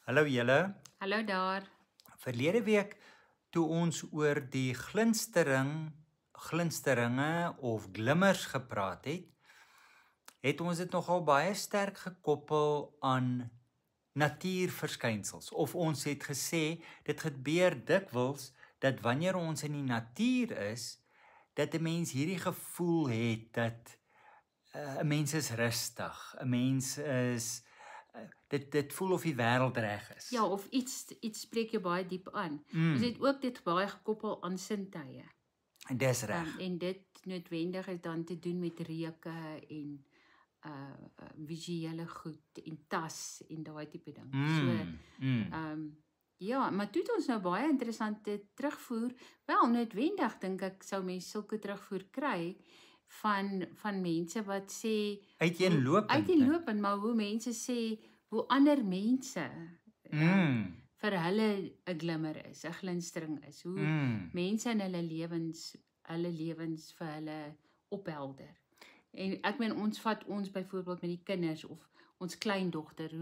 Hallo julle. Hallo daar. Verlede week toe ons oor die glinsteringe of glimmers gepraat het ons dit nogal baie sterk gekoppel aan natuurverskynsels. Of ons het gesê dit gebeur dikwels dat wanneer ons in die natuur is, dat 'n mens hierdie gevoel het dat 'n mens is rustig, 'n mens is dit voel of die wêreld reg is. Ja, of iets spreek jou baie diep aan. Ons het ook dit baie gekoppel aan sintuie. Dis reg. En dit noodwendig is dan te doen met reuke en visuele goed en tas en daai tipe ding. Ja, maar toe het ons nou baie interessante terugvoer. Wel, noodwendig dink ek sou mense sulke terugvoer kry van mense wat sê uiteenlopend, maar hoe mense sê hoe ander mense vir hulle 'n glimmer is, 'n glinstering is, hoe mense in hulle lewens vir hulle ophelder. En ek meen ons vat ons byvoorbeeld met die kinders of ons kleindogter,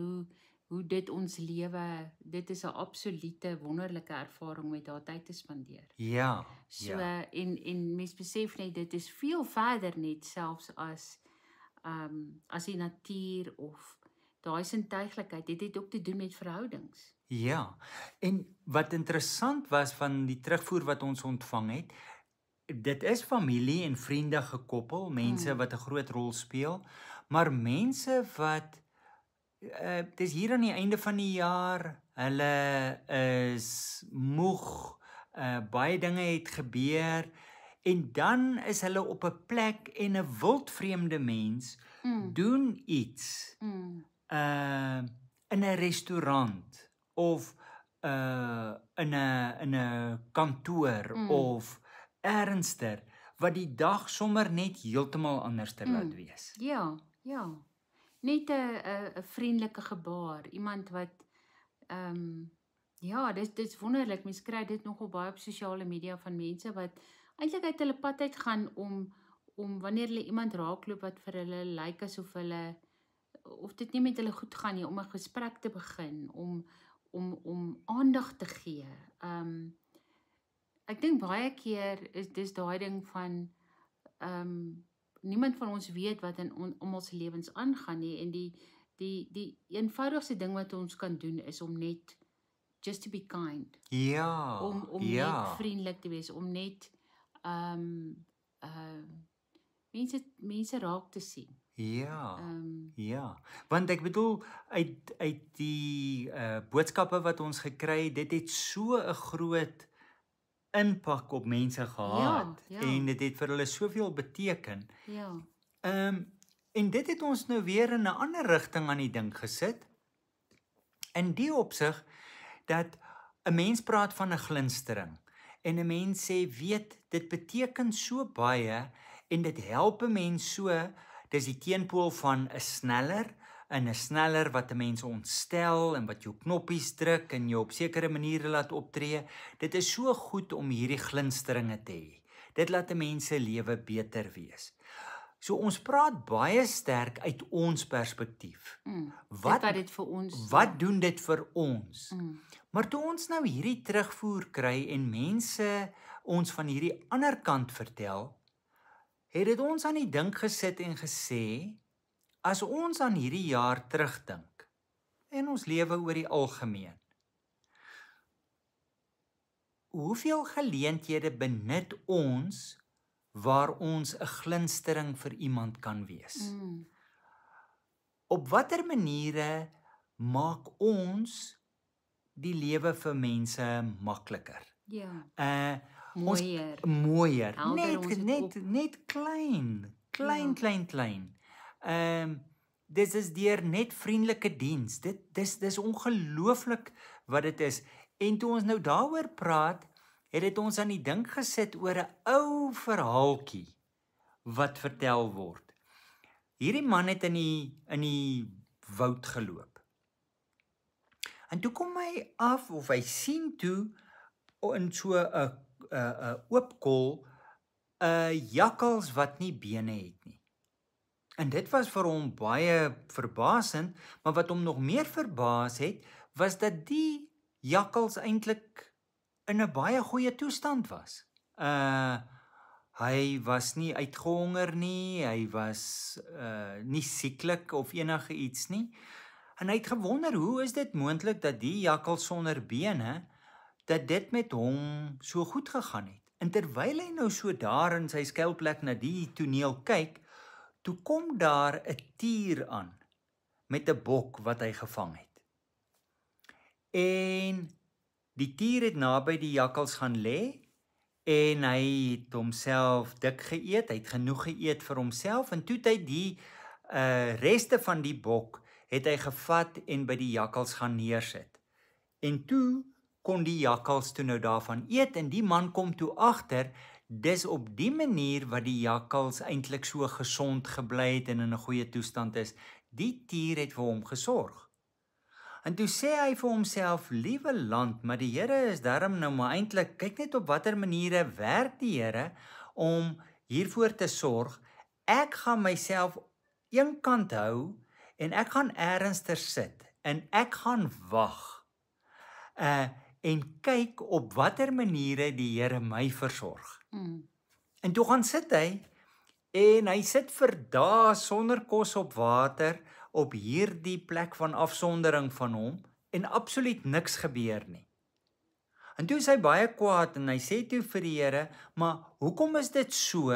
hoe dit ons lewe, dit is 'n absolute wonderlike ervaring met haar tyd te spandeer. Ja. So en mens besef net dit is veel verder net selfs as die natuur of daai sintuiglikheid. Dit het ook te doen met verhoudings. Ja. En wat interessant was van die terugvoer wat ons ontvang het, dit is familie en vriende gekoppel, mense wat 'n groot rol speel, maar mense wat dis hier aan die einde van die jaar, hulle is moeg, baie dinge het gebeur en dan is hulle op 'n plek en 'n wildvreemde mens doen iets in 'n restaurant of in 'n kantoor of ernster wat die dag sommer net heeltemal anders te laat wees. Ja. Net 'n vriendelike gebaar, iemand wat ja, dis wonderlik. Mense kry dit nogal baie op sosiale media van mense wat eintlik uit hulle pad uit gaan om wanneer hulle iemand raakloop wat vir hulle lyk asof hulle of dit nie met hulle goed gaan nie, om 'n gesprek te begin, om aandag te gee. Ek dink baie keer is dis daai ding van niemand van ons weet wat in ons lewens aangaan nie, en die eenvoudigste ding wat ons kan doen is om net just to be kind. Ja. Om net vriendelik te wees, om net mense raak te sien. Ja. Ja, want ek bedoel uit die boodskappe wat ons gekry het, dit het so 'n groot impak op mense gehad en dit het vir hulle soveel beteken. Ja. En dit het ons nou weer in 'n ander rigting aan die ding gesit. In die opsig dat 'n mens praat van 'n glinstering en 'n mens sê weet dit beteken so baie en dit help 'n mens so. Dis die teenpool van 'n sneller wat 'n mens ontstel en wat jou knoppies druk en jou op sekere maniere laat optree. Dit is so goed om hierdie glinsteringe te hê. Dit laat 'n mens se lewe beter wees. So ons praat baie sterk uit ons perspektief. Wat doen dit vir ons? Maar toe ons nou hierdie terugvoer kry en mense ons van hierdie ander kant vertel, het dit ons aan die dink gesit en gesê, as ons aan hierdie jaar terugdink, en ons lewe oor die algemeen, hoeveel geleenthede benut ons waar ons 'n glinstering vir iemand kan wees? Op watter maniere maak ons die lewe vir mense makliker? Ja. Mooier. Net klein. Dis is deur net vriendelike diens. Dis ongelooflik wat dit is. En toe ons nou daaroor praat, het dit ons aan die dink gesit oor 'n ou verhaaltjie wat vertel word. Hierdie man het in die woud geloop. En toe kom hy af of hy sien toe in so 'n oop kol 'n jakkals wat nie bene het nie. En dit was vir hom baie verbasend, maar wat hom nog meer verbaas het, was dat die jakkals eintlik in 'n baie goeie toestand was. Hy was nie uitgehonger nie, hy was nie sieklik of enige iets nie. En hy het gewonder, hoe is dit moontlik dat die jakkals sonder bene, dat dit met hom so goed gegaan het? En terwyl hy nou so daar in sy skuilplek na die toneel kyk, toe kom daar 'n tier aan met 'n bok wat hy gevang het. En die tier het naby die jakkals gaan lê en hy het homself dik geëet, hy het genoeg geëet vir homself en toe het hy die reste van die bok het hy gevat en by die jakkals gaan neersit. En toe kon die jakkals toe nou daarvan eet en die man kom toe agter, dis op die manier wat die jakkals eintlik so gesond gebly het en in 'n goeie toestand is. Die tier het vir hom gesorg. En toe sê hy vir homself, liewe land, maar die Here is daarom nou maar eintlik, kyk net op watter maniere werk die Here om hiervoor te sorg. Ek gaan myself een kant hou en ek gaan ergens ter sit en ek gaan wag en kyk op watter maniere die Here my versorg. En toe gaan sit hy en hy sit vir dae sonder kos op water op hierdie plek van afsondering van hom en absoluut niks gebeur nie. En toe is hy baie kwaad en hy sê toe vir die Here, maar hoekom is dit so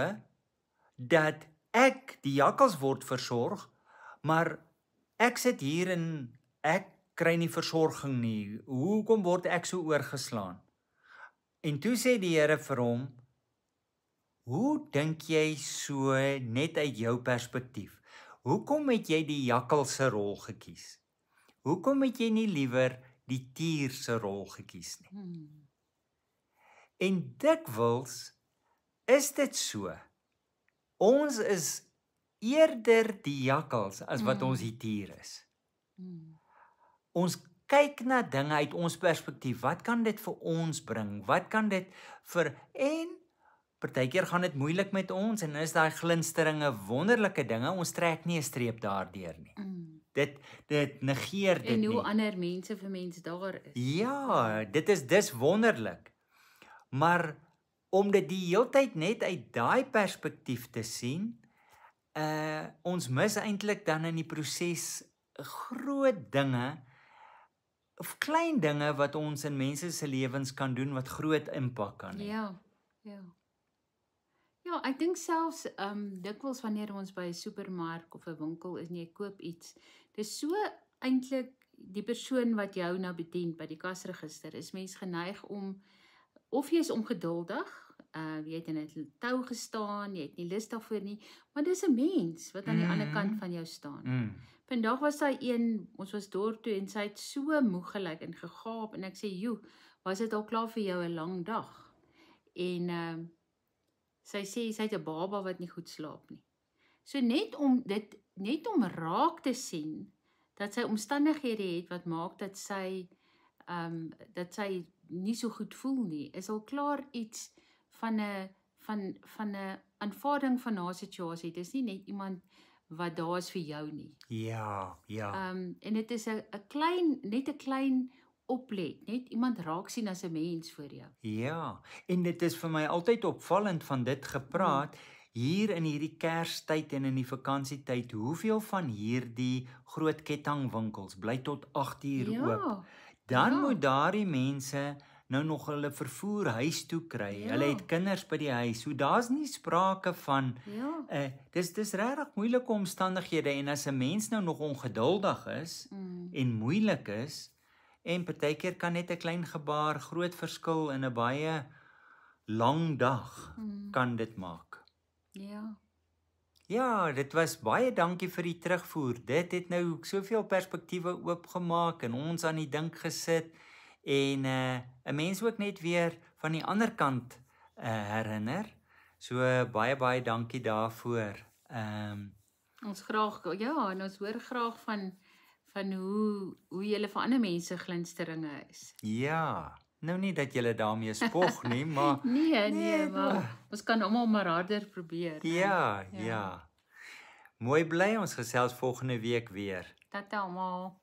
dat ek, die jakkals word versorg, maar ek sit hier en ek kry nie versorging nie. Hoekom word ek so oorgeslaan? En toe sê die Here vir hom, hoe dink jy so net uit jou perspektief? Hoekom het jy die jakkal se rol gekies? Hoekom het jy nie liewer die tier se rol gekies nie? En dikwels is dit so. Ons is eerder die jakkals as wat ons die tier is. Ons kyk na dinge uit ons perspektief. Wat kan dit vir ons bring? Wat kan dit vir partykeer gaan dit moeilik met ons en is daai glinsteringe wonderlike dinge. Ons trek nie 'n streep daardeur nie. Dit negeer dit nie. En hoe ander mense vir mens daar is. Ja, dis wonderlik. Maar om dit die heeltyd net uit daai perspektief te sien, ons mis eintlik dan in die proses groot dinge of klein dinge wat ons in mense se lewens kan doen wat groot impak kan hê. Ja, ek dink selfs dikwels wanneer ons by 'n supermark of 'n winkel is en jy koop iets, dis so eintlik die persoon wat jou nou bedien by die kasregister, is mens geneig om, of jy is ongeduldig, jy het in 'n tou gestaan, jy het nie lus daarvoor nie, maar dis 'n mens wat aan die ander kant van jou staan. Vandag was daar ons was dorp toe en sy het so moeg gelyk en gegaap en ek sê, "Joe, was dit al klaar vir jou 'n lang dag?" En sy sê sy het 'n baba wat nie goed slaap nie. So net om raak te sien dat sy omstandighede het wat maak dat sy nie so goed voel nie, is al klaar iets van 'n aanvaarding van haar situasie. Dit is nie net iemand wat daar is vir jou nie. Ja. En dit is 'n klein oplet, net iemand raak sien as 'n mens voor jou. Ja, en dit is vir my altyd opvallend van dit gepraat, hier in hierdie Kerstyd en in die vakansietyd, hoeveel van hierdie groot kettingwinkels bly tot 8:00 oop. Dan moet daardie mense nou nog hulle vervoer huis toe kry. Hulle het kinders by die huis. So daar's nie sprake van dis regtig moeilike omstandighede en as 'n mens nou nog ongeduldig is en moeilik is en partykeer kan net 'n klein gebaar groot verskil in 'n baie lang dag kan dit maak. Ja, dit was baie dankie vir die terugvoer. Dit het nou soveel perspektiewe oopgemaak en ons aan die dink gesit en 'n mens ook net weer van die ander kant herinner. So baie dankie daarvoor. Ons graag en ons hoor graag van hoe julle vir ander mense glinsteringe is. Ja. Nou nie dat julle daarmee spog nie, maar nee, maar ons kan almal maar harder probeer. Ja. Mooi bly, ons gesels volgende week weer. Tata almal.